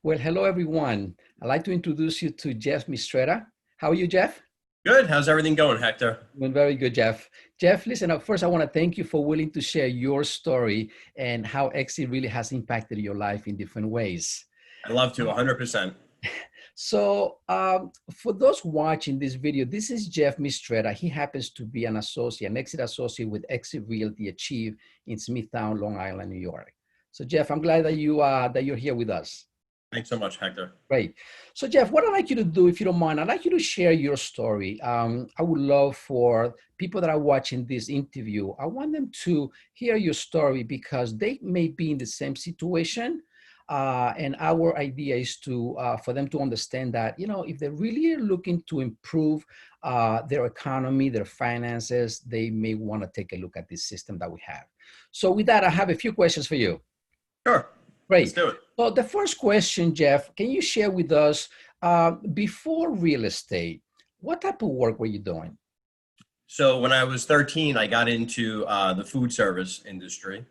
Well, hello everyone. I'd like to introduce you to Jeff Mistretta. How are you, Jeff? Good. How's everything going, Hector? Doing very good, Jeff. Jeff, listen, first I want to thank you for willing to share your story and how Exit really has impacted your life in different ways. I love to, 100%. For those watching this video, this is Jeff Mistretta. He happens to be an associate, an Exit associate with Exit Realty Achieve in Smithtown, Long Island, New York. So, Jeff, I'm glad that you're here with us. Thanks so much, Hector. Great. So Jeff, what I'd like you to do, if you don't mind, I'd like you to share your story. I would love for people that are watching this interview, I want them to hear your story because they may be in the same situation. And our idea is to for them to understand that, you know, if they're really looking to improve their economy, their finances, they may want to take a look at this system that we have. So with that, I have a few questions for you. Sure. Great. Let's do it. So the first question, Jeff, can you share with us, before real estate, what type of work were you doing? So when I was 13, I got into the food service industry.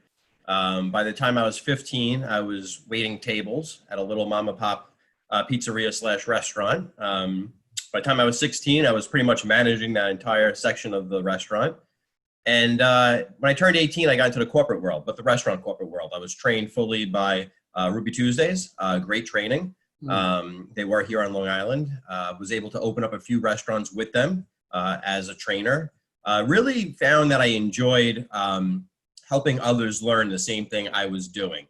By the time I was 15, I was waiting tables at a little mom and pop pizzeria / restaurant. By the time I was 16, I was pretty much managing that entire section of the restaurant. And when I turned 18, I got into the corporate world, but the restaurant corporate world. I was trained fully by Ruby Tuesdays, great training. They were here on Long Island. Was able to open up a few restaurants with them as a trainer. Really found that I enjoyed helping others learn the same thing I was doing,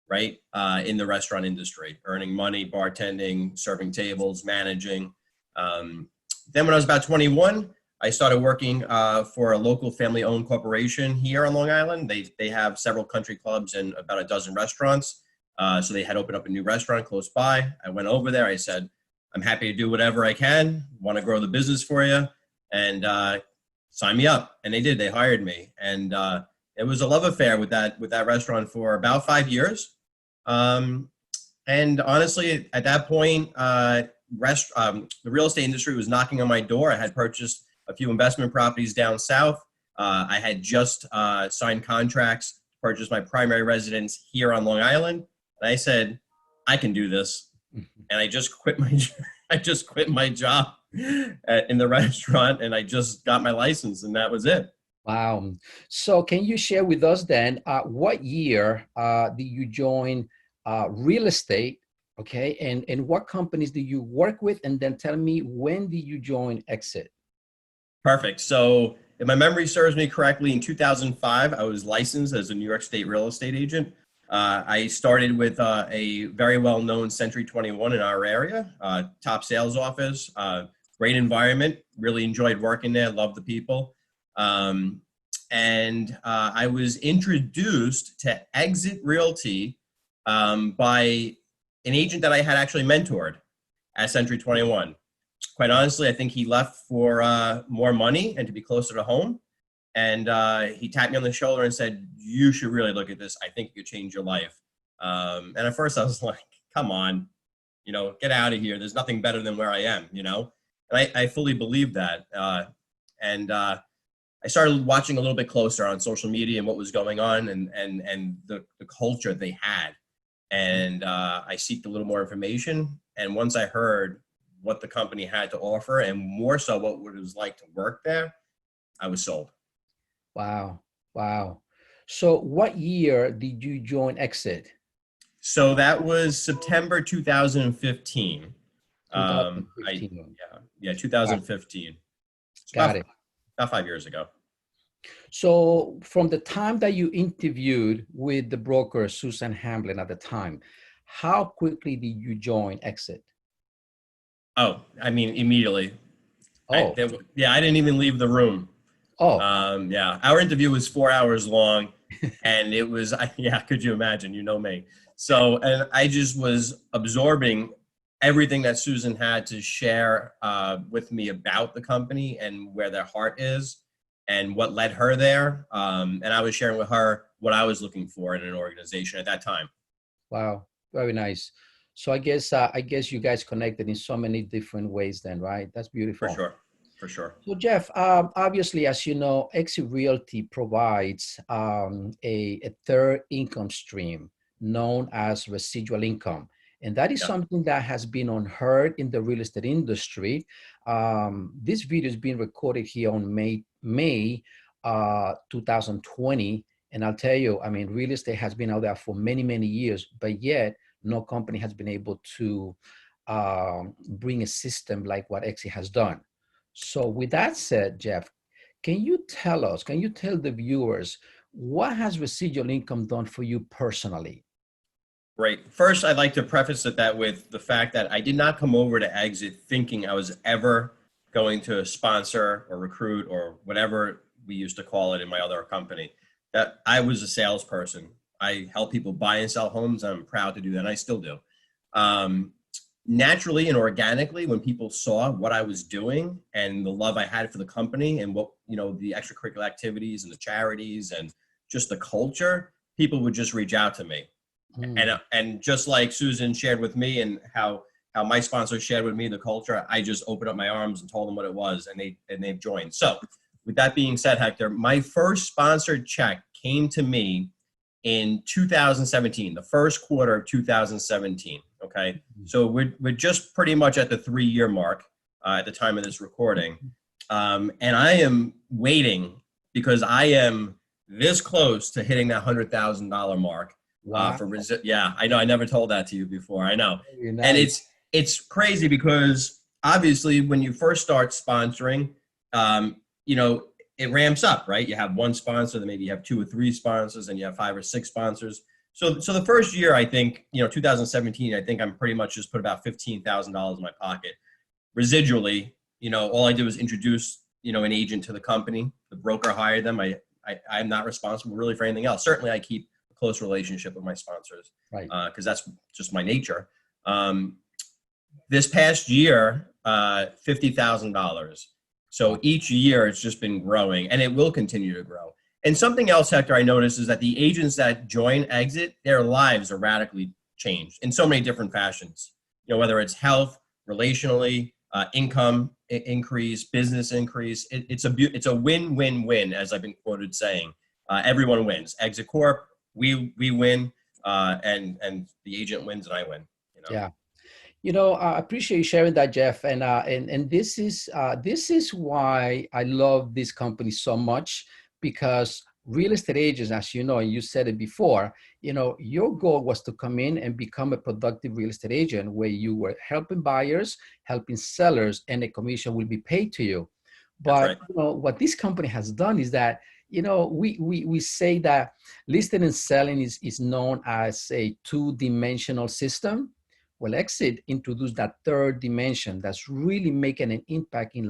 right? In the restaurant industry, earning money, bartending, serving tables, managing. Then when I was about 21, I started working for a local family-owned corporation here on Long Island. They have several country clubs and about a dozen restaurants. So they had opened up a new restaurant close by. I went over there. I said, I'm happy to do whatever I can. Want to grow the business for you. And sign me up. And they did. They hired me. And it was a love affair with that restaurant for about 5 years. And honestly, at that point, the real estate industry was knocking on my door. I had purchased a few investment properties down south. I had just signed contracts to purchase my primary residence here on Long Island. And I said, I can do this. And I just quit my job in the restaurant, and I just got my license, and that was it. Wow. So can you share with us then, what year did you join real estate? Okay. And what companies do you work with? And then tell me, when did you join Exit? Perfect. So if my memory serves me correctly, in 2005, I was licensed as a New York State real estate agent. I started with a very well-known Century 21 in our area, top sales office, great environment, really enjoyed working there, loved the people. And I was introduced to Exit Realty by an agent that I had actually mentored at Century 21. Quite honestly, I think he left for more money and to be closer to home. And he tapped me on the shoulder and said, you should really look at this. I think it could change your life. And at first I was like, come on, you know, get out of here. There's nothing better than where I am, you know? And I fully believed that. And I started watching a little bit closer on social media and what was going on and the culture they had. And I seeked a little more information. And once I heard what the company had to offer and more so what it was like to work there, I was sold. Wow. Wow. So what year did you join Exit? So that was September 2015. 2015. 2015. Got it. About 5 years ago. So from the time that you interviewed with the broker, Susan Hamblin at the time, how quickly did you join Exit? Oh, I mean, immediately. Oh. I didn't even leave the room. Oh. Our interview was 4 hours long, and it was, could you imagine? You know me. So, and I just was absorbing everything that Susan had to share with me about the company and where their heart is and what led her there. And I was sharing with her what I was looking for in an organization at that time. Wow. Very nice. So I guess you guys connected in so many different ways then, right? That's beautiful. For sure. So Jeff, obviously, as you know, Exit Realty provides a third income stream known as residual income. And that is Yeah. something that has been unheard in the real estate industry. This video is being recorded here on May 2020. And I'll tell you, I mean, real estate has been out there for many, many years, but yet no company has been able to bring a system like what Exit has done. So with that said, Jeff, can you tell the viewers, what has residual income done for you personally? Right. First, I'd like to preface that with the fact that I did not come over to Exit thinking I was ever going to sponsor or recruit or whatever we used to call it in my other company. That I was a salesperson. I help people buy and sell homes. I'm proud to do that, and I still do. Um, Naturally and organically, when people saw what I was doing and the love I had for the company and what, the extracurricular activities and the charities and just the culture, people would just reach out to me. And just like Susan shared with me and how my sponsor shared with me the culture, I just opened up my arms and told them what it was, and they've joined. So with that being said, Hector, my first sponsored check came to me in 2017, the first quarter of 2017. Okay, so we're just pretty much at the 3-year mark at the time of this recording, and I am waiting because I am this close to hitting that $100,000 mark. Wow. Yeah, I know. I never told that to you before. I know. Very nice. And it's crazy because obviously when you first start sponsoring, it ramps up, right? You have one sponsor, then maybe you have 2 or 3 sponsors, and you have 5 or 6 sponsors. So the first year, I think, 2017, I think I'm pretty much just put about $15,000 in my pocket. Residually, all I did was introduce, an agent to the company. The broker hired them. I'm not responsible really for anything else. Certainly, I keep close relationship with my sponsors, right? Because that's just my nature. This past year, $50,000. So each year it's just been growing, and it will continue to grow. And something else, Hector, I noticed is that the agents that join Exit, their lives are radically changed in so many different fashions. Whether it's health, relationally, income increase, business increase. It's a win-win-win, as I've been quoted saying. Everyone wins. Exit Corp, we win, and the agent wins, and I win. Yeah. I appreciate you sharing that, Jeff. And this is why I love this company so much, because real estate agents, as you know, and you said it before, your goal was to come in and become a productive real estate agent where you were helping buyers, helping sellers, and a commission will be paid to you. But right. What this company has done is that, we say that listing and selling is known as a 2-dimensional system. Well, Exit introduced that 3rd dimension that's really making an impact in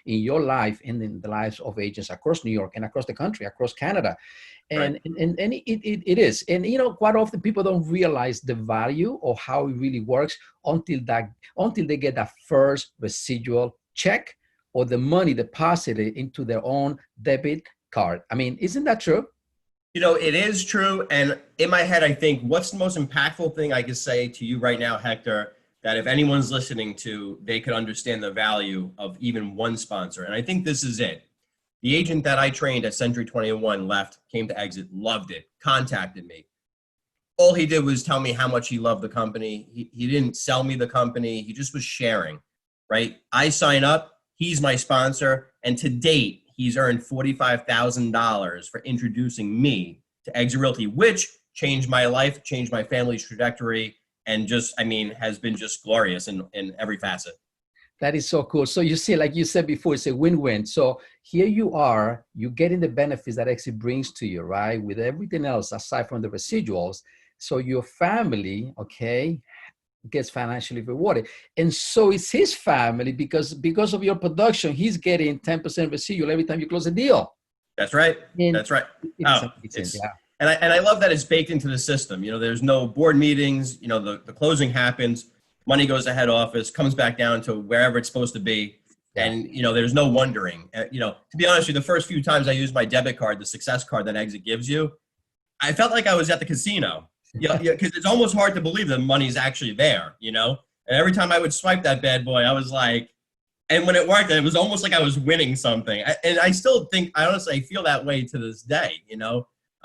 your life, and in the lives of agents across New York and across the country, across Canada. And, right. and it is. And, quite often people don't realize the value of how it really works until they get that first residual check or the money deposited into their own debit card. I mean, isn't that true? It is true. And in my head, I think what's the most impactful thing I could say to you right now, Hector, that if anyone's listening to, they could understand the value of even one sponsor. And I think this is it. The agent that I trained at Century 21 left, came to Exit, loved it, contacted me. All he did was tell me how much he loved the company. He didn't sell me the company. He just was sharing, right? I sign up. He's my sponsor. And to date, he's earned $45,000 for introducing me to Exit Realty, which changed my life, changed my family's trajectory, and has been just glorious in every facet. That is so cool. So you see, like you said before, it's a win-win. So here you are, you're getting the benefits that Exit brings to you, right? With everything else aside from the residuals. So your family, okay, gets financially rewarded. And so it's his family because of your production, he's getting 10% residual every time you close a deal. That's right. That's right. And I love that it's baked into the system. There's no board meetings, the closing happens, money goes to head office, comes back down to wherever it's supposed to be. Yeah. And, there's no wondering, to be honest with you, the first few times I used my debit card, the success card that Exit gives you, I felt like I was at the casino. Because it's almost hard to believe the money's actually there, And every time I would swipe that bad boy, I was like, and when it worked, it was almost like I was winning something. And I still think, I honestly feel that way to this day,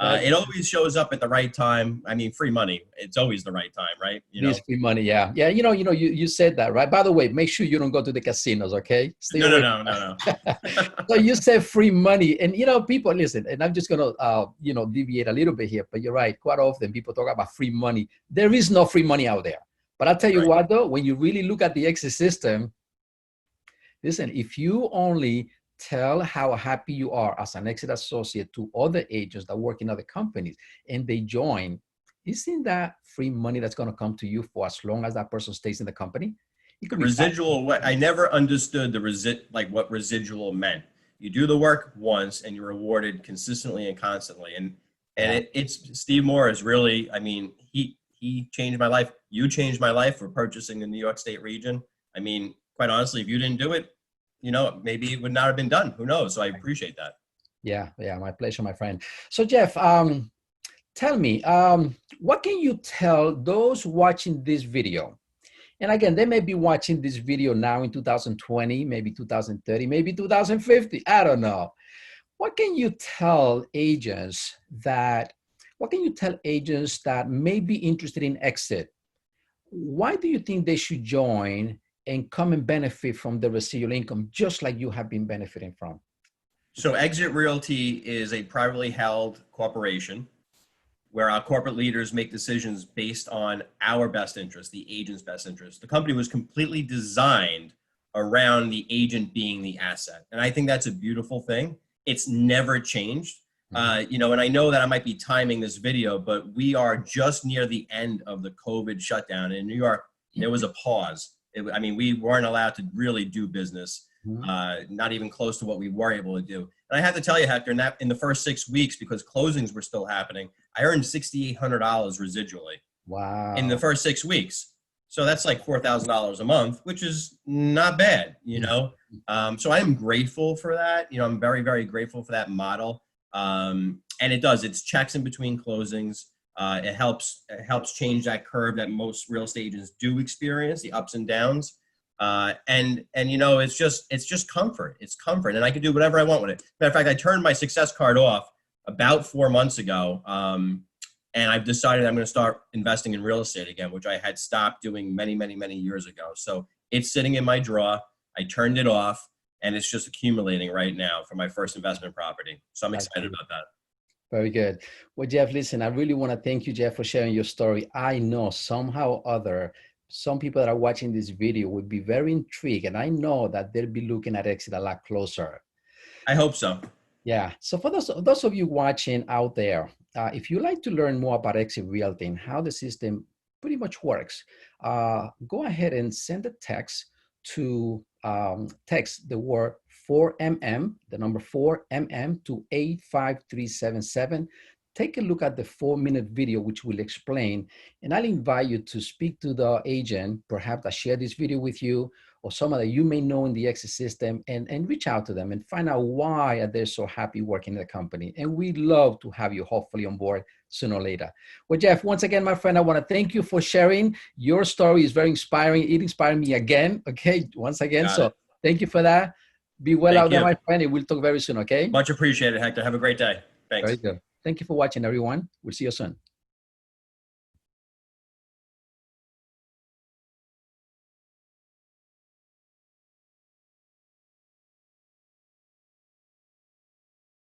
It always shows up at the right time. I mean, free money. It's always the right time, right? You This know. free money, yeah, yeah. You said that, right? By the way, make sure you don't go to the casinos, okay? Stay No, no, away. no, no, no. So you said free money, and people listen. And I'm just gonna, deviate a little bit here, but you're right. Quite often, people talk about free money. There is no free money out there. But I'll tell you Right. what, though, when you really look at the exit system, listen, if you only tell how happy you are as an exit associate to other agents that work in other companies and they join, isn't that free money that's going to come to you for as long as that person stays in the company? It The could be five. residual, what I never understood like what residual meant. You do the work once and you're rewarded consistently and constantly. And Yeah. it's Steve Moore is really, I mean, he changed my life. You changed my life for purchasing the New York State region. I mean, quite honestly, if you didn't do it, maybe it would not have been done. Who knows? So I appreciate that. Yeah, yeah, my pleasure, my friend. So Jeff, tell me, what can you tell those watching this video? And again, they may be watching this video now in 2020, maybe 2030, maybe 2050. I don't know. What can you tell agents that may be interested in exit? Why do you think they should join and come and benefit from the residual income, just like you have been benefiting from? So Exit Realty is a privately held corporation where our corporate leaders make decisions based on our best interest, the agent's best interest. The company was completely designed around the agent being the asset. And I think that's a beautiful thing. It's never changed. And I know that I might be timing this video, but we are just near the end of the COVID shutdown. In New York, there was a pause. We weren't allowed to really do business, not even close to what we were able to do. And I have to tell you, Hector, in the first 6 weeks, because closings were still happening, I earned $6,800 residually. Wow. In the first 6 weeks. So that's like $4,000 a month, which is not bad, So I am grateful for that. I'm very, very grateful for that model. And it's checks in between closings. It helps change that curve that most real estate agents do experience, the ups and downs. It's just comfort. It's comfort, and I can do whatever I want with it. Matter of fact, I turned my success card off about 4 months ago, and I've decided I'm going to start investing in real estate again, which I had stopped doing many, many, many years ago. So it's sitting in my drawer. I turned it off, and it's just accumulating right now for my first investment property. So I'm excited about that. Very good. Well, Jeff, listen, I really want to thank you, Jeff, for sharing your story. I know somehow or other, some people that are watching this video would be very intrigued, and I know that they'll be looking at exit a lot closer. I hope so. Yeah. So for those of you watching out there, if you'd like to learn more about exit realty and how the system pretty much works, go ahead and send a text to text the word 4MM, the number 4MM to 85377. Take a look at the 4-minute video, which will explain, and I'll invite you to speak to the agent, perhaps that share this video with you, or someone that you may know in the exit system, and reach out to them and find out why they're so happy working in the company. And we'd love to have you hopefully on board sooner or later. Well, Jeff, once again, my friend, I want to thank you for sharing. Your story is very inspiring. It inspired me again, okay, once again. So thank you for that. Be well out there, my friend, and we'll talk very soon, okay? Much appreciated, Hector. Have a great day. Thanks. Very good. Thank you for watching, everyone. We'll see you soon.